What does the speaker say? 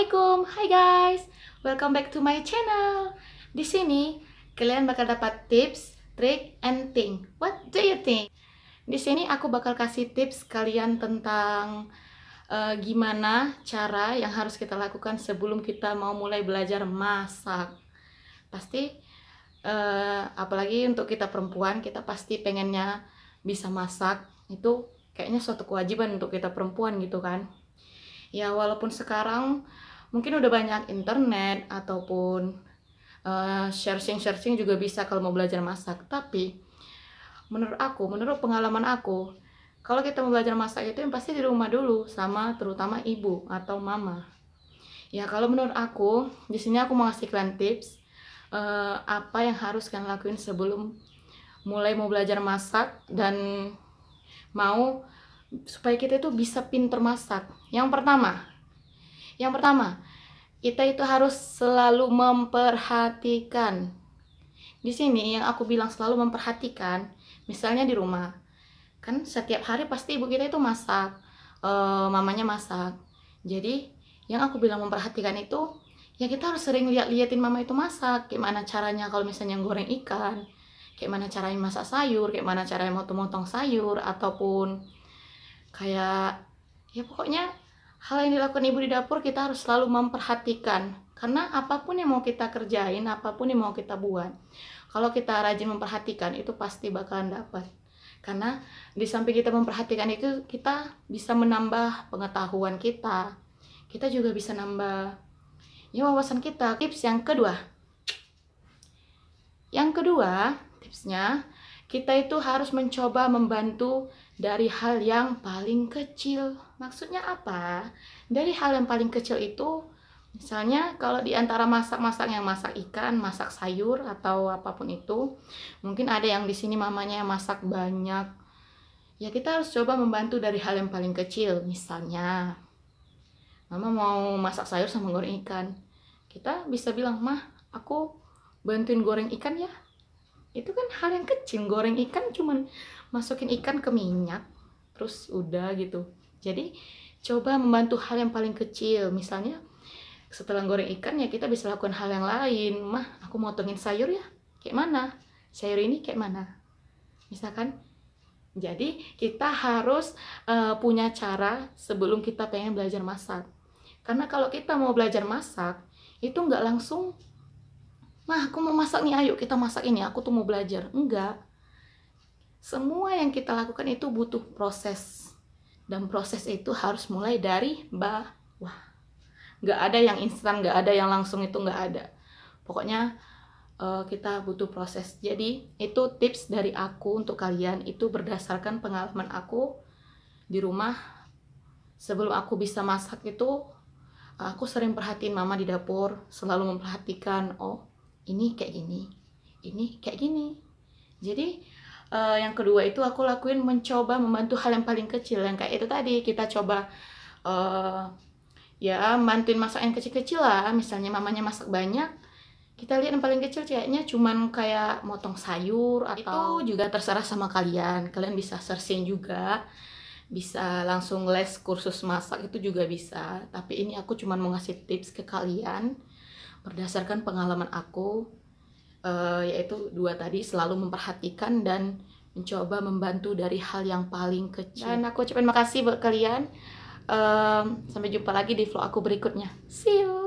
Assalamualaikum, hai guys, welcome back to my channel. Di sini kalian bakal dapat tips, trick, and think. What do you think? Di sini aku bakal kasih tips kalian tentang gimana cara yang harus kita lakukan sebelum kita mau mulai belajar masak. Pasti, apalagi untuk kita perempuan, kita pasti pengennya bisa masak. Itu kayaknya suatu kewajiban untuk kita perempuan gitu kan. Ya walaupun sekarang mungkin udah banyak internet ataupun searching juga bisa kalau mau belajar masak. Tapi menurut pengalaman aku, kalau kita mau belajar masak itu yang pasti di rumah dulu sama terutama ibu atau mama. Ya kalau menurut aku, di sini aku mau ngasih kalian tips apa yang harus kalian lakuin sebelum mulai mau belajar masak dan mau supaya kita itu bisa pinter masak. Yang pertama, kita itu harus selalu memperhatikan. Di sini yang aku bilang selalu memperhatikan, misalnya di rumah, kan setiap hari pasti ibu kita itu masak, mamanya masak. Jadi yang aku bilang memperhatikan itu, ya kita harus sering liatin mama itu masak. Gimana caranya kalau misalnya goreng ikan, gimana caranya masak sayur, gimana caranya motong-motong sayur, ataupun kayak ya pokoknya hal yang dilakukan ibu di dapur kita harus selalu memperhatikan, karena apapun yang mau kita kerjain, apapun yang mau kita buat, kalau kita rajin memperhatikan itu pasti bakalan dapat. Karena di samping kita memperhatikan itu, kita bisa menambah pengetahuan kita juga bisa nambah ya wawasan kita. Yang kedua tipsnya, kita itu harus mencoba membantu dari hal yang paling kecil. Maksudnya apa? Dari hal yang paling kecil itu, misalnya kalau di antara masak-masak yang masak ikan, masak sayur atau apapun itu, mungkin ada yang di sini mamanya yang masak banyak. Ya kita harus coba membantu dari hal yang paling kecil. Misalnya, mama mau masak sayur sama goreng ikan. Kita bisa bilang, "Mah, aku bantuin goreng ikan ya." Itu kan hal yang kecil, goreng ikan cuman masukin ikan ke minyak terus udah gitu. Jadi coba membantu hal yang paling kecil. Misalnya setelah goreng ikan ya kita bisa lakukan hal yang lain. "Mah, aku motongin sayur ya, kayak mana? Sayur ini kayak mana?" Misalkan. Jadi kita harus punya cara sebelum kita pengen belajar masak. Karena kalau kita mau belajar masak itu nggak langsung, "Mah, aku mau masak nih, ayo kita masak ini, aku tuh mau belajar." Enggak. Semua yang kita lakukan itu butuh proses. Dan proses itu harus mulai dari bawah. Nggak ada yang instan, nggak ada yang langsung, itu nggak ada. Pokoknya kita butuh proses. Jadi itu tips dari aku untuk kalian, itu berdasarkan pengalaman aku di rumah. Sebelum aku bisa masak itu, aku sering perhatiin mama di dapur, selalu memperhatikan, oh ini kayak gini, ini kayak gini. Jadi yang kedua itu aku lakuin mencoba membantu hal yang paling kecil, yang kayak itu tadi, kita coba ya bantuin masak yang kecil-kecil lah. Misalnya mamanya masak banyak, kita lihat yang paling kecil kayaknya cuman kayak motong sayur, atau itu juga terserah sama kalian. Kalian bisa searching juga, bisa langsung les kursus masak itu juga bisa. Tapi ini aku cuman mau ngasih tips ke kalian berdasarkan pengalaman aku, yaitu dua tadi, selalu memperhatikan dan mencoba membantu dari hal yang paling kecil. Dan aku ucapin makasih buat kalian. Sampai jumpa lagi di vlog aku berikutnya. See you.